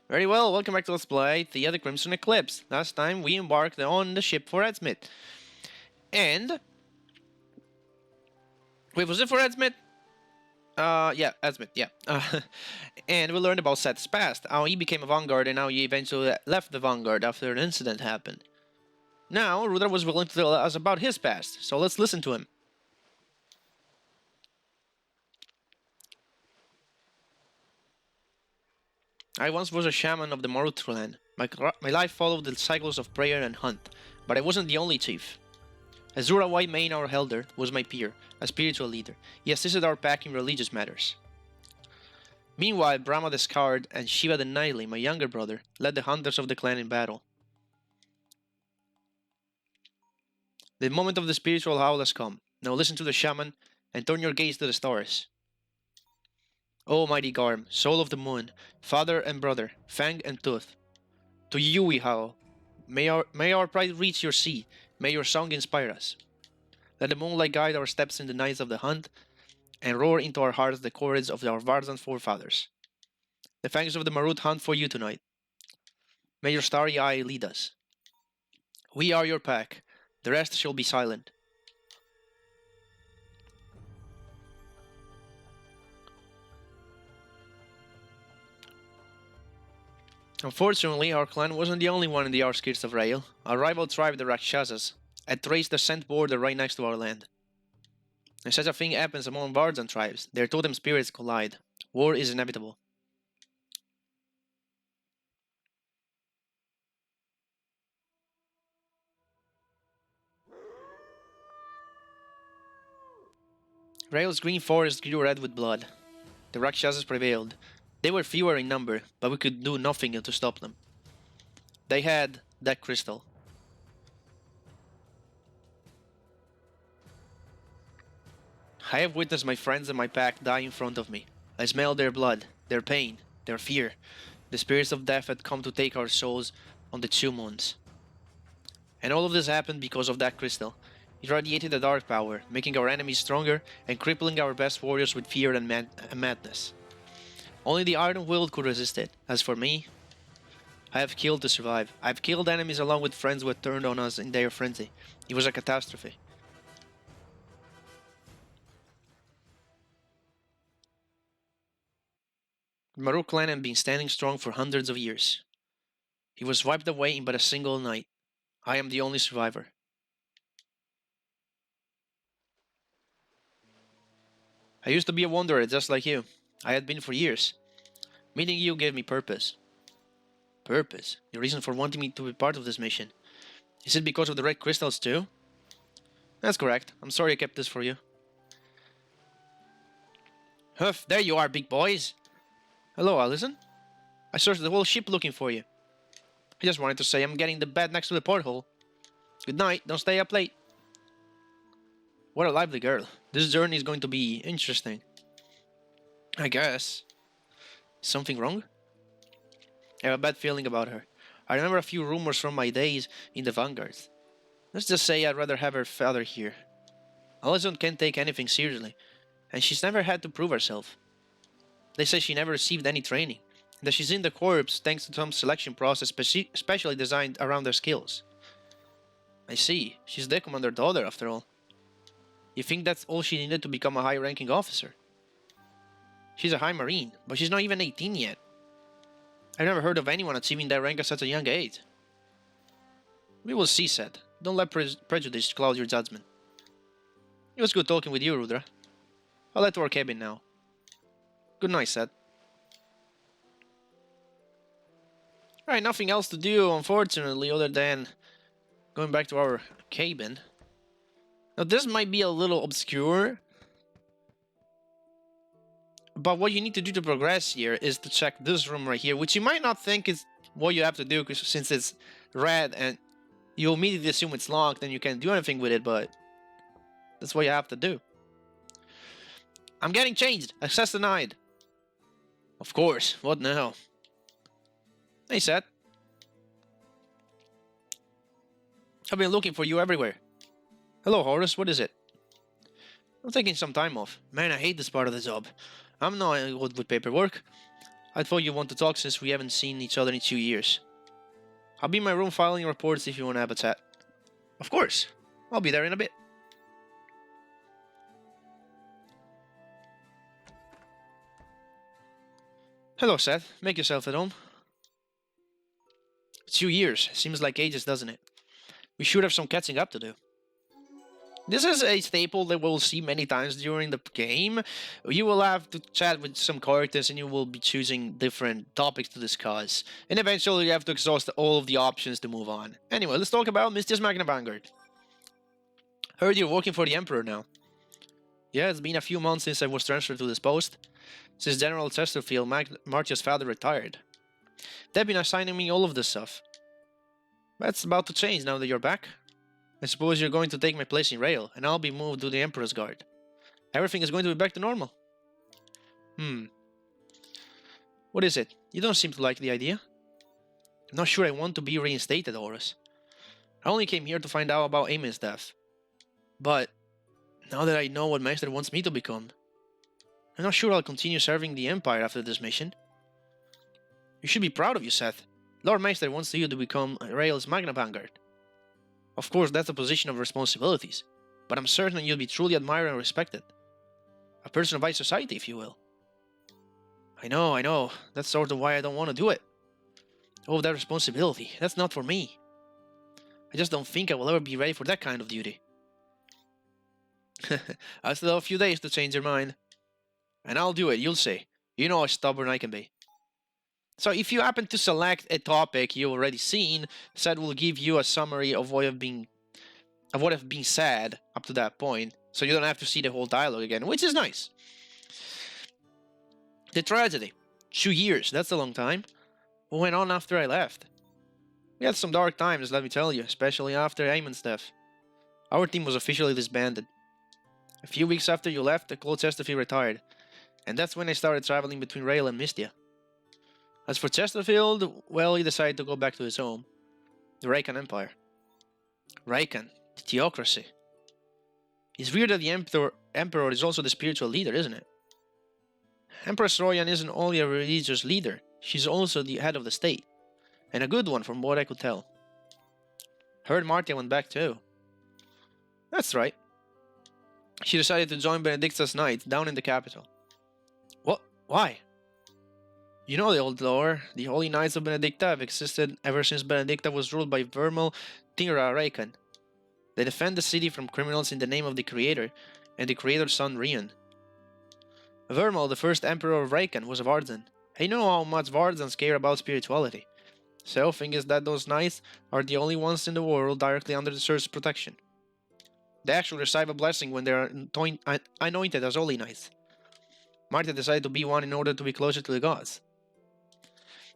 Very well, welcome back to Let's Play Theia the Crimson Eclipse. Last time we embarked on the ship for Ezmith. And... Wait, was it for Ezmith? Yeah, Ezmith, yeah. And we learned about Seth's past, how he became a vanguard and how he eventually left the vanguard after an incident happened. Now, Rudra was willing to tell us about his past, so let's listen to him. I once was a shaman of the Marut clan. My life followed the cycles of prayer and hunt, but I wasn't the only chief. Azura White Mane, our elder, was my peer, a spiritual leader. He assisted our pack in religious matters. Meanwhile, Brahma the Scarred and Shiva the Knightly, my younger brother, led the hunters of the clan in battle. The moment of the spiritual howl has come. Now listen to the shaman and turn your gaze to the stars. O mighty Garm, soul of the moon, father and brother, fang and tooth, to you we howl. May our pride reach your sea. May your song inspire us. Let the moonlight guide our steps in the nights of the hunt, and roar into our hearts the chords of our Vardan forefathers. The fangs of the Marut hunt for you tonight. May your starry eye lead us. We are your pack. The rest shall be silent. Unfortunately, our clan wasn't the only one in the outskirts of Rail. Our rival tribe, the Rakshasas, had traced the scent border right next to our land. And such a thing happens among Vardan tribes. Their totem spirits collide. War is inevitable. Rail's green forest grew red with blood. The Rakshasas prevailed. They were fewer in number, but we could do nothing to stop them. They had that crystal. I have witnessed my friends and my pack die in front of me. I smelled their blood, their pain, their fear. The spirits of death had come to take our souls on the 2 moons. And all of this happened because of that crystal. It radiated a dark power, making our enemies stronger and crippling our best warriors with fear and madness. Only the iron-willed could resist it. As for me, I have killed to survive. I have killed enemies along with friends who had turned on us in their frenzy. It was a catastrophe. The Maru clan had been standing strong for hundreds of years. It was wiped away in but a single night. I am the only survivor. I used to be a wanderer just like you. I had been for years. Meeting you gave me purpose. Purpose? Your reason for wanting me to be part of this mission? Is it because of the red crystals too? That's correct. I'm sorry I kept this for you. Huff, there you are, big boys! Hello, Allison. I searched the whole ship looking for you. I just wanted to say I'm getting the bed next to the porthole. Good night, don't stay up late. What a lively girl. This journey is going to be interesting. I guess. Something wrong? I have a bad feeling about her. I remember a few rumors from my days in the Vanguard. Let's just say I'd rather have her father here. Allison can't take anything seriously, and she's never had to prove herself. They say she never received any training, and that she's in the corps thanks to some selection process specially designed around her skills. I see. She's the commander daughter after all. You think that's all she needed to become a high-ranking officer? She's a high marine, but she's not even 18 yet. I've never heard of anyone achieving that rank at such a young age. We will see, Seth. Don't let prejudice cloud your judgment. It was good talking with you, Rudra. I'll head to our cabin now. Good night, Seth. Alright, nothing else to do, unfortunately, other than going back to our cabin. Now, this might be a little obscure, but what you need to do to progress here is to check this room right here, which you might not think is what you have to do since it's red and you immediately assume it's locked and you can't do anything with it, but that's what you have to do. I'm getting changed. Access denied. Of course. What now? Hey, Seth. I've been looking for you everywhere. Hello, Horace. What is it? I'm taking some time off. Man, I hate this part of the job. I'm not good with paperwork. I thought you'd want to talk since we haven't seen each other in 2 years. I'll be in my room filing reports if you want to have a chat. Of course. I'll be there in a bit. Hello, Seth. Make yourself at home. 2 years. Seems like ages, doesn't it? We should have some catching up to do. This is a staple that we'll see many times during the game. You will have to chat with some characters and you will be choosing different topics to discuss. And eventually you have to exhaust all of the options to move on. Anyway, let's talk about Misterious Magna Vanguard. Heard you're working for the Emperor now. Yeah, it's been a few months since I was transferred to this post. Since General Chesterfield, Martia's father, retired. They've been assigning me all of this stuff. That's about to change now that you're back. I suppose you're going to take my place in Rail, and I'll be moved to the Emperor's Guard. Everything is going to be back to normal. What is it? You don't seem to like the idea. I'm not sure I want to be reinstated, Horace. I only came here to find out about Eamon's death. But, now that I know what Maester wants me to become, I'm not sure I'll continue serving the Empire after this mission. You should be proud of you, Seth. Lord Maester wants you to become Rail's Magna Vanguard. Of course, that's a position of responsibilities, but I'm certain you'll be truly admired and respected. A person of high society, if you will. I know. That's sort of why I don't want to do it. Oh, that responsibility. That's not for me. I just don't think I will ever be ready for that kind of duty. I still have a few days to change your mind. And I'll do it, you'll see. You know how stubborn I can be. So if you happen to select a topic you've already seen, Seth will give you a summary of what have been said up to that point, so you don't have to see the whole dialogue again, which is nice. The tragedy. 2 years, that's a long time. What went on after I left? We had some dark times, let me tell you, especially after Eamon's death. Our team was officially disbanded. A few weeks after you left, the Close Chesterfield retired, and that's when I started traveling between Rail and Mystia. As for Chesterfield, well, he decided to go back to his home, the Risan Empire. Risan, the theocracy. It's weird that the Emperor is also the spiritual leader, isn't it? Empress Royan isn't only a religious leader, she's also the head of the state. And a good one from what I could tell. Heard Martia went back too. That's right. She decided to join Benedicta's Knights down in the capital. What? Why? You know the old lore. The Holy Knights of Benedicta have existed ever since Benedicta was ruled by Vermal Tira Rakan. They defend the city from criminals in the name of the Creator and the Creator's son Rian. Vermal, the first Emperor of Rakan, was a Vardan. I know how much Vardans care about spirituality. So, thing is that those knights are the only ones in the world directly under the Church's protection. They actually receive a blessing when they are anointed as Holy Knights. Marta decided to be one in order to be closer to the gods.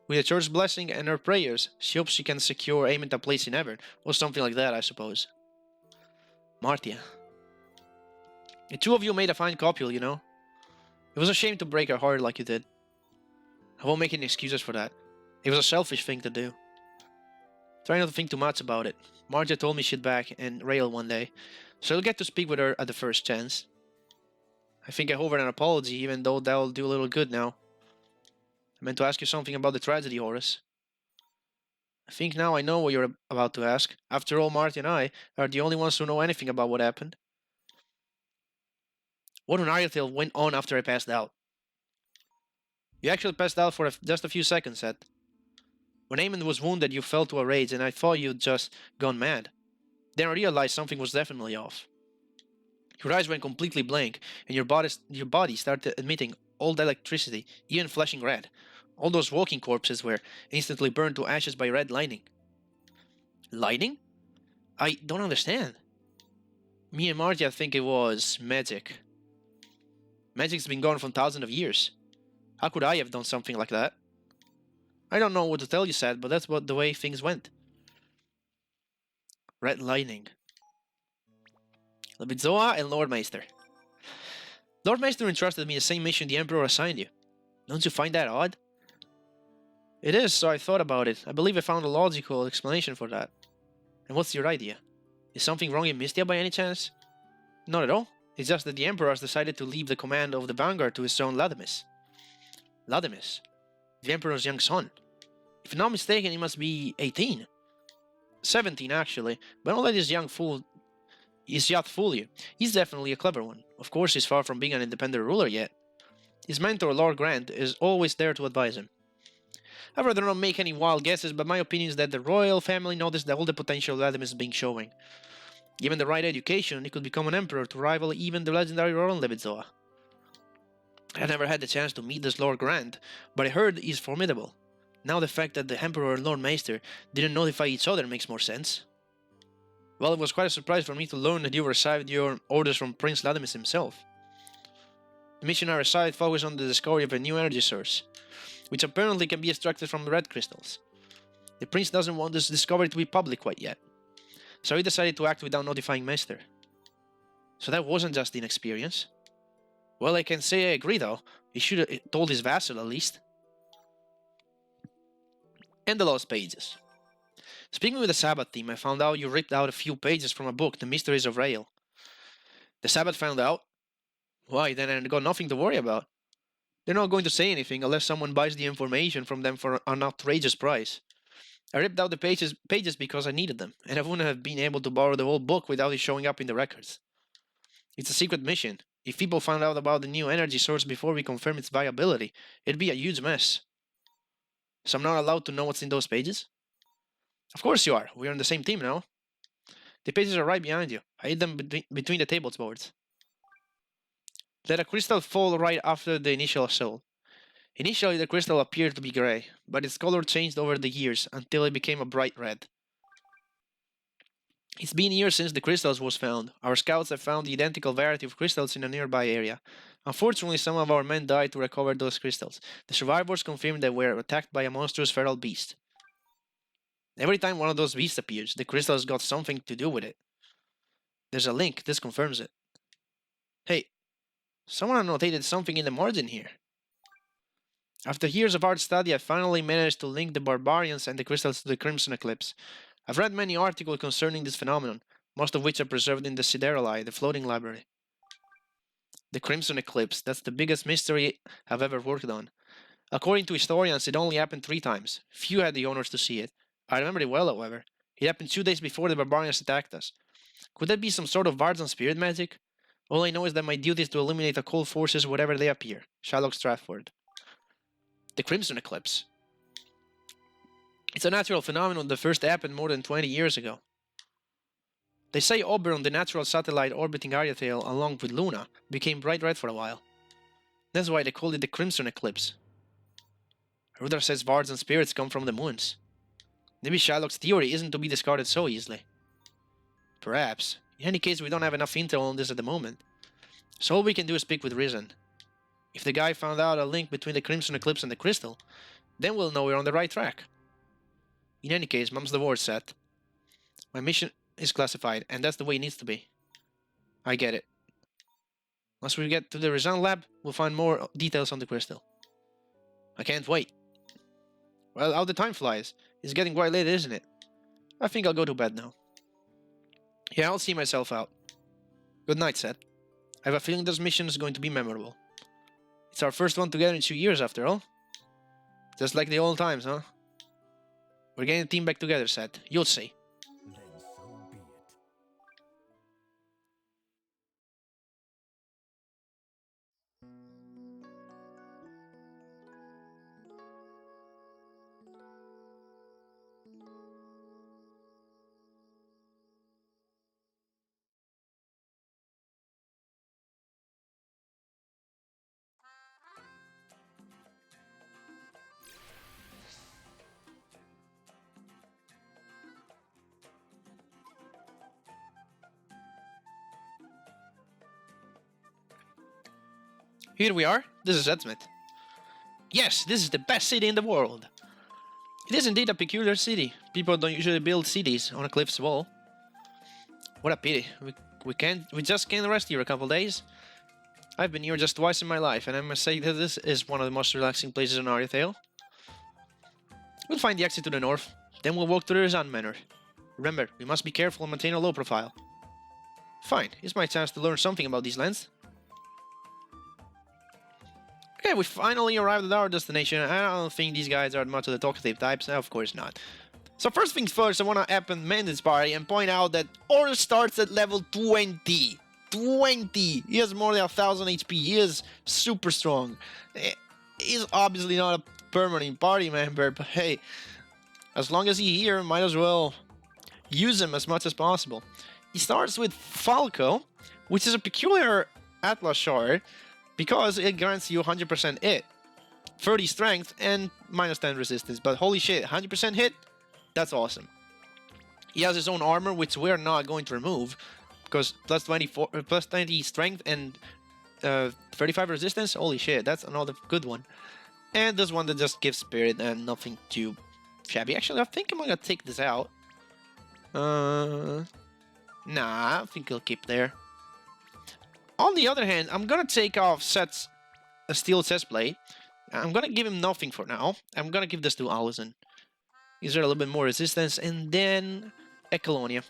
With the Church's blessing and her prayers, she hopes she can secure Eamon a place in heaven, or something like that, I suppose. Martia. The two of you made a fine couple, you know. It was a shame to break her heart like you did. I won't make any excuses for that. It was a selfish thing to do. Try not to think too much about it. Martia told me she'd back and Rail one day, so I'll get to speak with her at the first chance. I think I owe her an apology, even though that'll do a little good now. I meant to ask you something about the tragedy, Horace. I think now I know what you're about to ask. After all, Marty and I are the only ones who know anything about what happened. What on Ariathale went on after I passed out? You actually passed out for just a few seconds, Seth. When Eamon was wounded, you fell to a rage, and I thought you'd just gone mad. Then I realized something was definitely off. Your eyes went completely blank, and your body started emitting all the electricity, even flashing red. All those walking corpses were instantly burned to ashes by red lightning. Lightning? I don't understand. Me and Marty think it was magic. Magic's been gone for thousands of years. How could I have done something like that? I don't know what to tell you, Seth, but that's the way things went. Red lightning. Lebitzoa and Lord Maester. Lord Maester entrusted me the same mission the Emperor assigned you. Don't you find that odd? It is, so I thought about it. I believe I found a logical explanation for that. And what's your idea? Is something wrong in Mystia by any chance? Not at all. It's just that the Emperor has decided to leave the command of the Vanguard to his son Ladimis. Ladimis? The Emperor's young son. If I'm not mistaken, he must be 18. 17, actually. But don't let this yacht fool you. He's definitely a clever one. Of course, he's far from being an independent ruler yet. His mentor, Lord Grant, is always there to advise him. I'd rather not make any wild guesses, but my opinion is that the royal family noticed that all the potential Adam is being showing. Given the right education, he could become an emperor to rival even the legendary Roran Levizoa. I never had the chance to meet this Lord Grant, but I heard he's formidable. Now the fact that the Emperor and Lord Maester didn't notify each other makes more sense. Well, it was quite a surprise for me to learn that you received your orders from Prince Ladimus himself. The mission I received focused on the discovery of a new energy source, which apparently can be extracted from red crystals. The Prince doesn't want this discovery to be public quite yet, so he decided to act without notifying Maester. So that wasn't just inexperience. Well, I can say I agree though. He should have told his vassal at least. And the lost pages. Speaking with the Sabbath team, I found out you ripped out a few pages from a book, The Mysteries of Rael. The Sabbath found out? Why, then I got nothing to worry about. They're not going to say anything unless someone buys the information from them for an outrageous price. I ripped out the pages because I needed them, and I wouldn't have been able to borrow the whole book without it showing up in the records. It's a secret mission. If people found out about the new energy source before we confirm its viability, it'd be a huge mess. So I'm not allowed to know what's in those pages? Of course you are. We're on the same team now. The pages are right behind you. I hid them between the tables boards. Let a crystal fall right after the initial assault. Initially, the crystal appeared to be grey, but its color changed over the years until it became a bright red. It's been years since the crystals was found. Our scouts have found the identical variety of crystals in a nearby area. Unfortunately, some of our men died to recover those crystals. The survivors confirmed they were attacked by a monstrous feral beast. Every time one of those beasts appears, the crystals got something to do with it. There's a link, this confirms it. Hey, someone annotated something in the margin here. After years of hard study, I finally managed to link the barbarians and the crystals to the Crimson Eclipse. I've read many articles concerning this phenomenon, most of which are preserved in the Siderali, the floating library. The Crimson Eclipse, that's the biggest mystery I've ever worked on. According to historians, it only happened 3 times. Few had the honors to see it. I remember it well, however. It happened 2 days before the barbarians attacked us. Could that be some sort of bards and spirit magic? All I know is that my duty is to eliminate occult forces wherever they appear. Shylock Stratford. The Crimson Eclipse. It's a natural phenomenon that first happened more than 20 years ago. They say Oberon, the natural satellite orbiting Ariathale along with Luna, became bright red for a while. That's why they called it the Crimson Eclipse. Rudra says bards and spirits come from the moons. Maybe Shylock's theory isn't to be discarded so easily. Perhaps. In any case, we don't have enough intel on this at the moment. So all we can do is speak with Risan. If the guy found out a link between the Crimson Eclipse and the crystal, then we'll know we're on the right track. In any case, mum's the word, Seth. My mission is classified, and that's the way it needs to be. I get it. Once we get to the Risan lab, we'll find more details on the crystal. I can't wait. Well, how the time flies. It's getting quite late, isn't it? I think I'll go to bed now. Yeah, I'll see myself out. Good night, Seth. I have a feeling this mission is going to be memorable. It's our first one together in 2 years, after all. Just like the old times, huh? We're getting the team back together, Seth. You'll see. Then so be it. Here we are. This is Ezmith. Yes, this is the best city in the world. It is indeed a peculiar city. People don't usually build cities on a cliff's wall. What a pity. We just can't rest here a couple days. I've been here just twice in my life, and I must say that this is one of the most relaxing places on Ariathale. We'll find the exit to the north, then we'll walk to the Risan Manor. Remember, we must be careful and maintain a low profile. Fine, it's my chance to learn something about these lands. Okay, we finally arrived at our destination. I don't think these guys are much of the talkative types. No, of course not. So first things first, I want to up and mend this party and point out that Horace starts at level 20. 20! He has more than 1000 HP. He is super strong. He's obviously not a permanent party member, but hey, as long as he's here, might as well use him as much as possible. He starts with Falco, which is a peculiar Atlas shard, because it grants you 100% hit, 30 strength, and minus 10 resistance. But holy shit, 100% hit? That's awesome. He has his own armor, which we're not going to remove, because plus 20 strength and 35 resistance. Holy shit, that's another good one. And this one that just gives spirit and nothing too shabby. Actually, I think I'm gonna take this out. Nah, I think I'll keep there. On the other hand, I'm gonna take off Seth's steel chestplate. I'm gonna give him nothing for now. I'm gonna give this to Allison. Gives her a little bit more resistance, and then Ecolonia.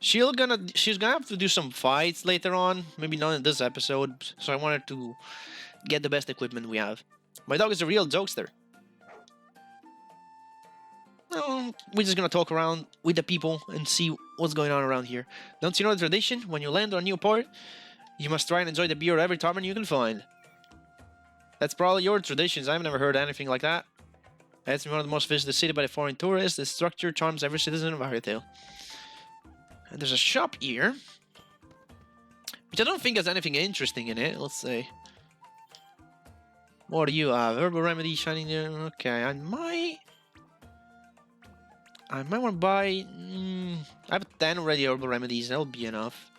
She's gonna have to do some fights later on, maybe not in this episode. So I wanted to get the best equipment we have. My dog is a real jokester. Well, we're just gonna talk around with the people and see what's going on around here. Don't you know the tradition? When you land on Newport, you must try and enjoy the beer every tavern you can find. That's probably your traditions. I've never heard anything like that. It's one of the most visited city by the foreign tourists. The structure charms every citizen of Ariathale. And there's a shop here, which I don't think has anything interesting in it. Let's see. What do you have? Herbal remedy shining there. Okay, I might want to buy. I have 10 already herbal remedies. That'll be enough.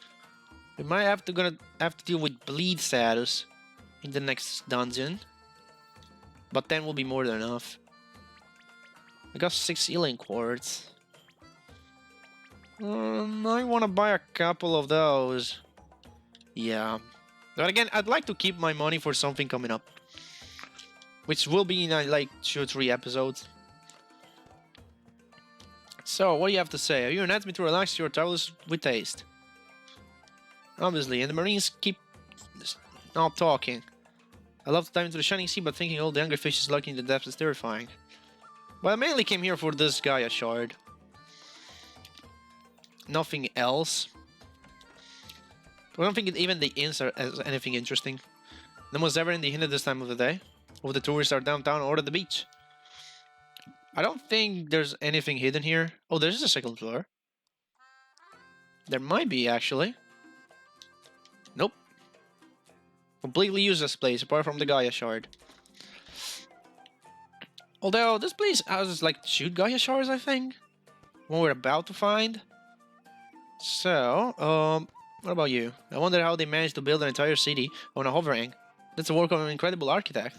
We might have to deal with bleed status in the next dungeon, but 10 will be more than enough. I got 6 healing quartz. I want to buy a couple of those. Yeah, but again, I'd like to keep my money for something coming up, which will be in like 2 or 3 episodes. So, what do you have to say? Are you an Ezmith to relax your travels with taste? Obviously, and the Marines keep not talking. I love to dive into the shining sea, but thinking all the hungry fishes lurking in the depths is terrifying. But I mainly came here for this guy, a shard. Nothing else. I don't think even the inns are anything interesting. No one's ever in the inn at this time of the day. All the tourists are downtown or at the beach. I don't think there's anything hidden here. Oh, there's a second floor. There might be, actually. Nope. Completely useless place, apart from the Gaia shard. Although, this place houses, like, shoot Gaia shards, I think. One we're about to find. So, what about you? I wonder how they managed to build an entire city on a hovering. That's the work of an incredible architect.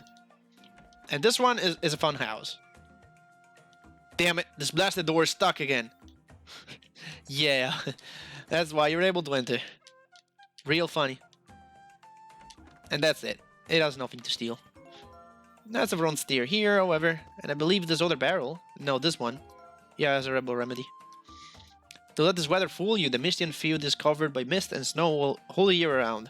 And this one is a fun house. Damn it, this blasted door is stuck again. Yeah, that's why you're able to enter. Real funny. And that's it. It has nothing to steal. That's a bronze steer here, however. And I believe this other barrel. No, this one. Yeah, has a rebel remedy. To let this weather fool you, the Mystian field is covered by mist and snow all the year around.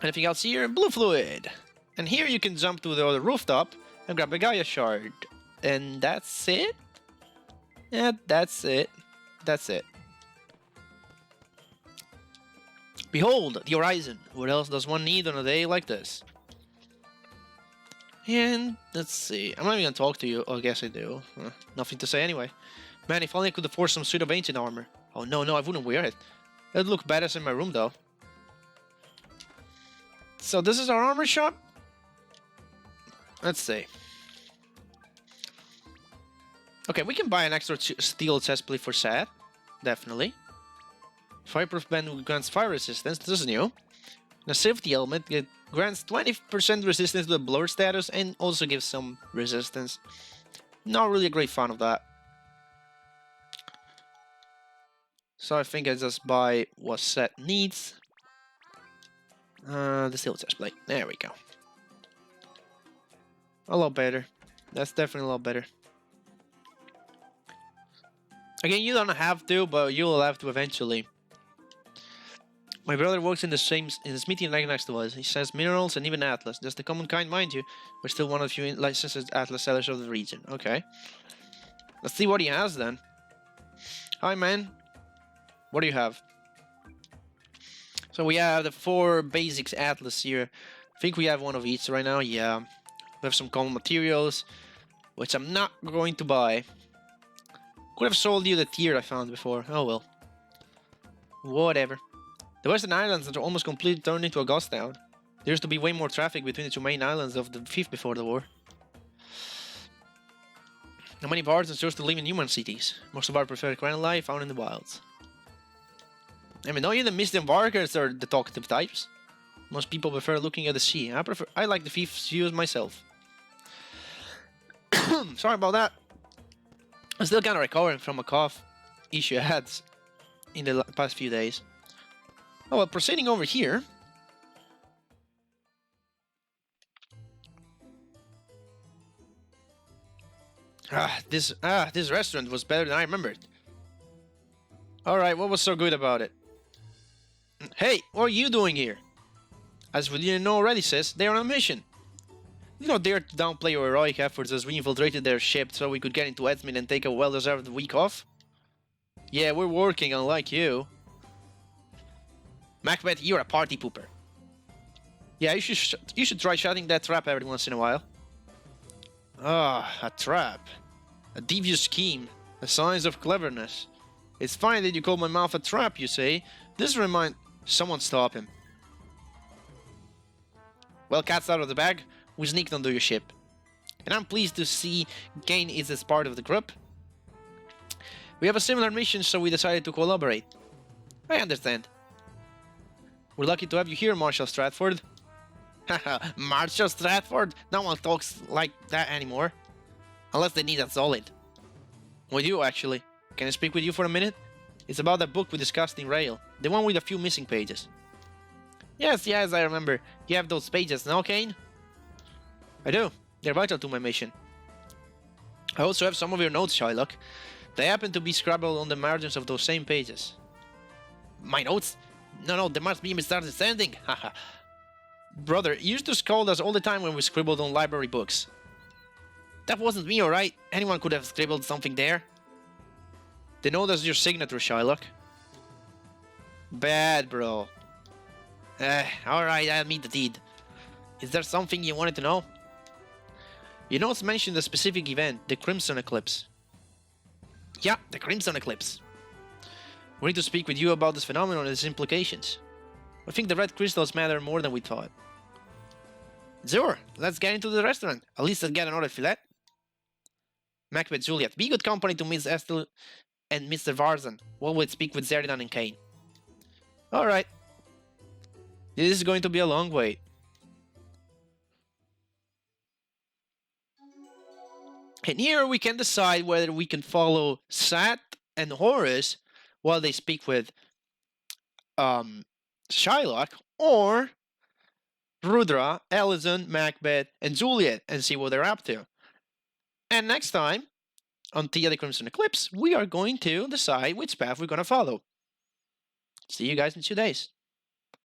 Anything else here? Blue fluid. And here you can jump to the other rooftop and grab a Gaia shard. And that's it? Yeah, that's it. That's it. Behold, the horizon. What else does one need on a day like this? And let's see. I'm not even gonna talk to you. Oh, I guess I do. Nothing to say anyway. Man, if only I could afford some suit of ancient armor. Oh no, I wouldn't wear it. It'd look badass in my room though. So this is our armor shop? Let's see. Okay, we can buy an extra steel chestplate for Seth. Definitely. Fireproof band grants fire resistance. This is new. And a safety helmet grants 20% resistance to the blur status and also gives some resistance. Not really a great fan of that. So I think I just buy what Seth needs. The steel chestplate. There we go. A lot better. That's definitely a lot better. Again, you don't have to, but you will have to eventually. My brother works in the smithy right next to us. He sells minerals and even atlas. Just the common kind, mind you. We're still one of the few licensed atlas sellers of the region. Okay. Let's see what he has then. Hi, man. What do you have? So we have the 4 basics atlas here. I think we have one of each right now. Yeah. We have some common materials, which I'm not going to buy. Could have sold you the tier I found before. Oh well. Whatever. The Western Islands are almost completely turned into a ghost town. There used to be way more traffic between the 2 main islands of the 5th before the war. Now many parts chose to live in human cities. Most of our prefer grand life found in the wilds. I mean, don't even miss the embarkers or the talkative types. Most people prefer looking at the sea. I like the 5th views myself. Sorry about that. I'm still kind of recovering from a cough issue I had in the past few days. Oh, well, proceeding over here. This restaurant was better than I remembered. Alright, what was so good about it? Hey, what are you doing here? As we didn't know already, sis, they're on a mission. You don't dare to downplay your heroic efforts as we infiltrated their ship so we could get into Ezmith and take a well-deserved week off? Yeah, we're working, unlike you. Macbeth, you're a party pooper. Yeah, you should try shutting that trap every once in a while. Ah, a trap. A devious scheme. The signs of cleverness. It's fine that you call my mouth a trap, you say. This reminds... Someone stop him. Well, cat's out of the bag. We sneaked onto your ship. And I'm pleased to see Kane is as part of the group. We have a similar mission, so we decided to collaborate. I understand. We're lucky to have you here, Marshal Stratford. Haha, Marshal Stratford? No one talks like that anymore. Unless they need a solid. With you, actually. Can I speak with you for a minute? It's about that book we discussed in Rail. The one with a few missing pages. Yes, I remember. You have those pages, no, Kane? I do. They're vital to my mission. I also have some of your notes, Shylock. They happen to be scribbled on the margins of those same pages. My notes? No, there must be a misunderstanding. Haha. Brother, you used to scold us all the time when we scribbled on library books. That wasn't me, alright? Anyone could have scribbled something there. They know that's your signature, Shylock. Bad, bro. Alright, I admit the deed. Is there something you wanted to know? Your notes mentioned a specific event, the Crimson Eclipse. Yeah, the Crimson Eclipse. We need to speak with you about this phenomenon and its implications. I think the red crystals matter more than we thought. Sure, let's get into the restaurant. At least let's get another fillet. Macbeth, Juliet, be good company to Miss Estelle and Mr. Varzan, while we speak with Zeridan and Kane. Alright. This is going to be a long wait. And here we can decide whether we can follow Seth and Horace while they speak with Shylock, or Rudra, Allison, Macbeth, and Juliet, and see what they're up to. And next time, on Theia the Crimson Eclipse, we are going to decide which path we're going to follow. See you guys in 2 days.